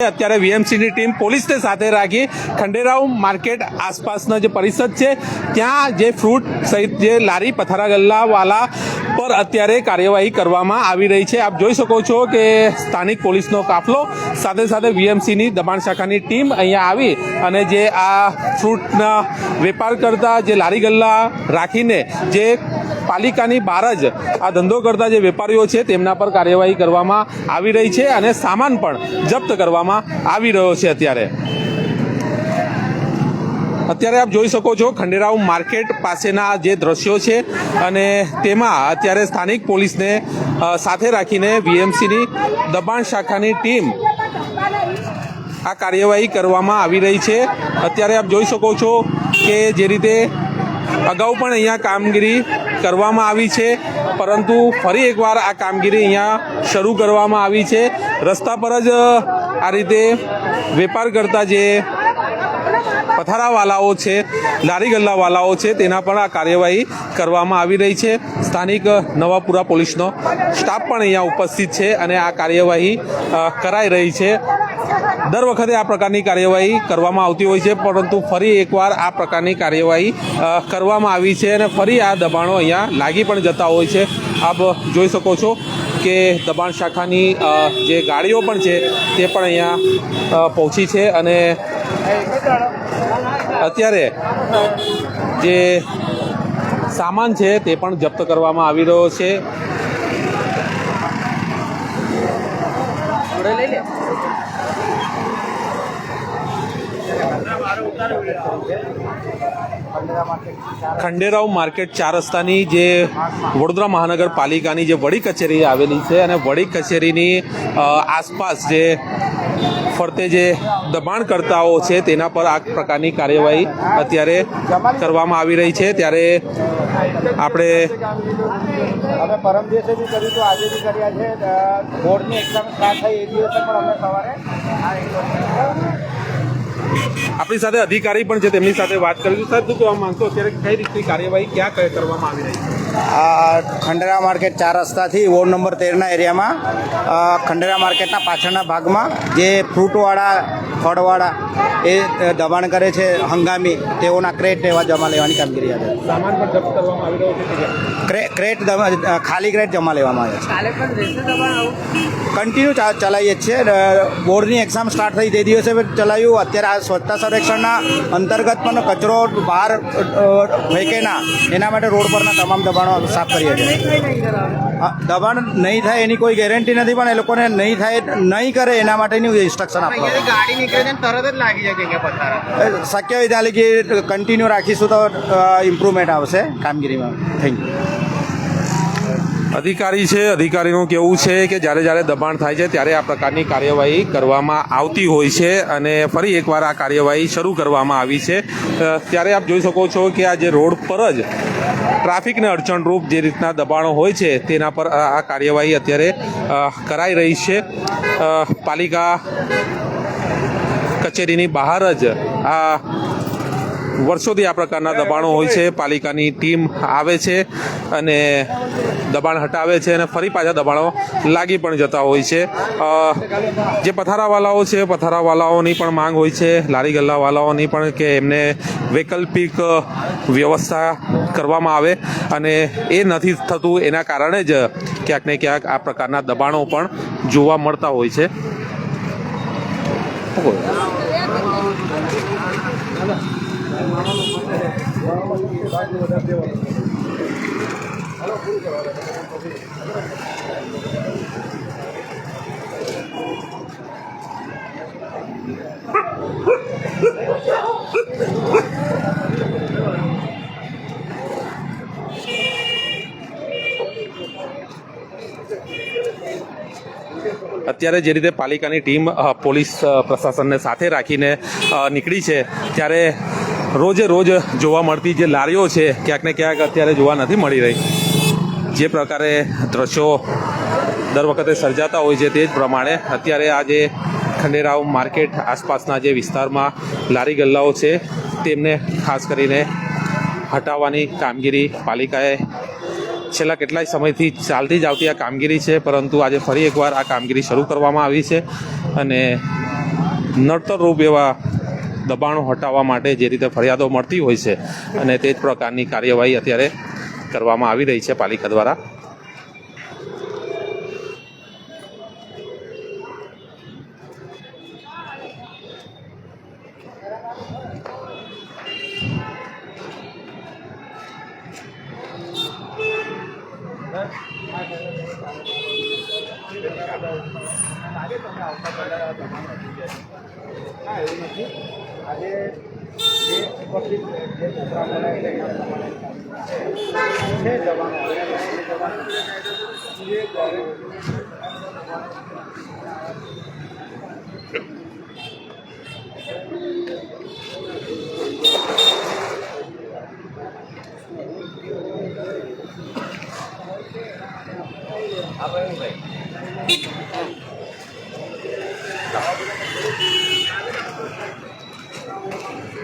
અત્યારે વીએમસીની ટીમ પોલીસને સાથે રાખી ખંડેરાવ માર્કેટ આસપાસનો જે પરિસર છે ત્યાં જે ફ્રૂટ સહિત જે લારી પથારા ગલ્લાવાલા પર અત્યારે કાર્યવાહી કરવામાં આવી રહી છે। આપ જોઈ શકો છો કે સ્થાનિક પોલીસનો કાફલો સાથે સાથે વીએમસીની દબાણ શાખાની ટીમ અહીંયા આવી અને જે આ ફ્રૂટના વેપાર કરતા જે લારી ગલ્લા રાખીને જે પાલિકાની બહાર જ આ ધંધો કરતા જે વેપારીઓ છે તેમના પર કાર્યવાહી કરવામાં આવી રહી છે અને સામાન પણ જપ્ત કરવામાં આવી રહ્યો છે। અત્યારે આપ જોઈ શકો છો ખંડેરાવ માર્કેટ પાસેના જે દ્રશ્યો છે અને તેમાં અત્યારે સ્થાનિક પોલીસને સાથે રાખીને વીએમસીની દબાણ શાખાની ટીમ આ કાર્યવાહી કરવામાં આવી રહી છે। અત્યારે આપ જોઈ શકો છો કે જે રીતે અગાઉ પણ અહીંયા કામગીરી કરવામાં આવી છે પરંતુ ફરી એકવાર આ કામગીરી અહીંયા શરૂ કરવામાં આવી છે। રસ્તા પર જ આ રીતે વેપાર કરતા જે પથારાવાલાઓ છે લારી ગલ્લાવાલાઓ છે તેના પણ આ કાર્યવાહી કરવામાં આવી રહી છે। સ્થાનિક નવાપુરા પોલીસનો સ્ટાફ પણ અહીંયા ઉપસ્થિત છે અને આ કાર્યવાહી કરાઈ રહી છે। દર વખતે આ પ્રકારની કાર્યવાહી કરવામાં આવતી હોય છે પરંતુ ફરી એકવાર આ પ્રકારની કાર્યવાહી કરવામાં આવી છે અને ફરી આ દબાણો અહીંયા લાગી પણ જતા હોય છે। આપ જોઈ શકો છો કે દબાણ શાખાની જે ગાડીઓ પણ છે તે પણ અહીંયા પહોંચી છે અને અત્યારે જે સામાન છે તે પણ જપ્ત કરવામાં આવી રહ્યો છે। ખંડેરાવ માર્કેટ 4 રસ્તાની જે વડોદરા મહાનગરપાલિકાની જે વડી કચેરી આવેલી છે અને વડી કચેરીની આસપાસ જે ફરતે જે દબાણકર્તાઓ છે તેના પર આ પ્રકારની કાર્યવાહી અત્યારે કરવામાં આવી રહી છે। ત્યારે આપણે પરમ દિવસે બી કર્યું તો આજે બી કર્યા છે। બોર્ડની એક્ઝામ સ્ટાર્ટ થઈ એ દિવસે પણ અમે સવારે આપણી સાથે અધિકારી પણ છે તેમની સાથે વાત કરીશું। સાહેબ શું કહેવા માંગતો અત્યારે કઈ રીતની કાર્યવાહી ક્યાં કરવામાં આવી રહી છે? આ ખંડેરા માર્કેટ 4 રસ્તાથી વોર્ડ નંબર 13ના એરિયામાં ખંડેરા માર્કેટના પાછળના ભાગમાં જે ફ્રૂટવાળા ફળવાળા એ દબાણ કરે છે હંગામી તેઓના ક્રેટ એવા જમા લેવાની કામગીરી આવે છે। સામાન પણ જપ્ત કરવામાં આવી રહ્યો છે? ક્રેટ ખાલી ક્રેટ જમા લેવામાં આવે છે। કન્ટિન્યુ ચલાવીએ જ છીએ। બોર્ડની એક્ઝામ સ્ટાર્ટ થઈ તે દિવસે ચલાવ્યું। અત્યારે આ સ્વચ્છતા સર્વેક્ષણના અંતર્ગત પણ કચરો બહાર ફેંકે ના એના માટે રોડ પરના તમામ દબાણો સાફ કરીએ છીએ। દબાણ નહીં થાય એની કોઈ ગેરંટી નથી પણ એ લોકોને નહીં કરે એના માટેની ઇન્સ્ટ્રક્શન આપવા ગાડી નીકળે છે તરત જ લાગી જાય છે પથારા શક્ય હોય ત્યાં લગી કન્ટિન્યુ રાખીશું તો ઇમ્પ્રુવમેન્ટ આવશે કામગીરીમાં। Thank you. અધિકારી છે અધિકારીનું કહેવું છે કે જ્યારે દબાણ થાય છે ત્યારે આ પ્રકારની કાર્યવાહી કરવામાં આવતી હોય છે અને ફરી એકવાર આ કાર્યવાહી શરૂ કરવામાં આવી છે। ત્યારે આપ જોઈ શકો છો કે આ જે રોડ પર જ ટ્રાફિકને અડચણરૂપ જે રીતના દબાણો હોય છે તેના પર આ કાર્યવાહી અત્યારે કરાઈ રહી છે। પાલિકા કચેરીની બહાર જ આ વર્ષોથી આ પ્રકારના દબાણો હોય છે। પાલિકાની ટીમ આવે છે અને દબાણ હટાવે છે અને ફરી પાછા દબાણો લાગી પણ જતા હોય છે। જે પથારાવાલાઓ છે પથારાવાલાઓની પણ માંગ હોય છે લારી ગલ્લાવાલાઓની પણ કે એમને વૈકલ્પિક વ્યવસ્થા કરવામાં આવે અને એ નથી થતું એના કારણે જ ક્યાંક ને ક્યાંક આ પ્રકારના દબાણો પણ જોવા મળતા હોય છે। અત્યારે જે રીતે પાલિકાની ટીમ પોલીસ પ્રશાસનને સાથે રાખીને નીકળી છે ત્યારે રોજે રોજ જોવા મળતી જે લારીઓ છે ક્યાંક ને ક્યાંક અત્યારે જોવા નથી મળી રહી। જે પ્રકારે દ્રશ્યો દર વખતે સર્જાતા હોય છે તે જ પ્રમાણે અત્યારે આ જે ખંડેરાવ માર્કેટ આસપાસના જે વિસ્તારમાં લારી ગલ્લાઓ છે તેમને ખાસ કરીને હટાવવાની કામગીરી પાલિકાએ છેલ્લા કેટલાય સમયથી ચાલતી જ આવતી આ કામગીરી છે, પરંતુ આજે ફરી એકવાર આ કામગીરી શરૂ કરવામાં આવી છે અને નડતરરૂપ એવા દબાણો હટાવવા માટે જે રીતે ફરિયાદો મળતી હોય છે અને તે જ પ્રકારની કાર્યવાહી અત્યારે કરવામાં આવી રહી છે પાલિકા દ્વારા.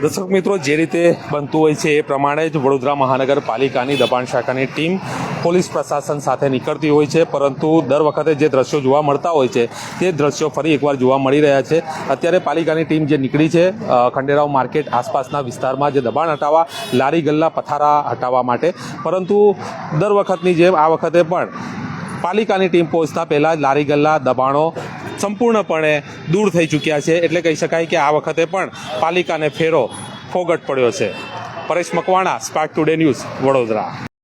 દર્શક મિત્રો, જે રીતે બનતું હોય છે એ પ્રમાણે જ વડોદરા મહાનગરપાલિકાની દબાણ શાખાની ટીમ પોલીસ પ્રશાસન સાથે નીકળતી હોય છે, પરંતુ દર વખતે જે દ્રશ્યો જોવા મળતા હોય છે તે દ્રશ્યો ફરી એકવાર જોવા મળી રહ્યા છે. અત્યારે પાલિકાની ટીમ જે નીકળી છે ખંડેરાવ માર્કેટ આસપાસના વિસ્તારમાં જે દબાણ હટાવવા, લારી ગલ્લા પથારા હટાવવા માટે, પરંતુ દર વખતની જેમ આ વખતે પણ પાલિકાની ટીમ પહોંચતા પહેલાં જ લારી ગલ્લા દબાણો સંપૂર્ણપણે દૂર થઈ ચૂક્યા છે. એટલે કહી શકાય કે આ વખતે પણ પાલિકાને ફેરો ફોગટ પડ્યો છે. Paresh Makwana, spark today news, Vadodara.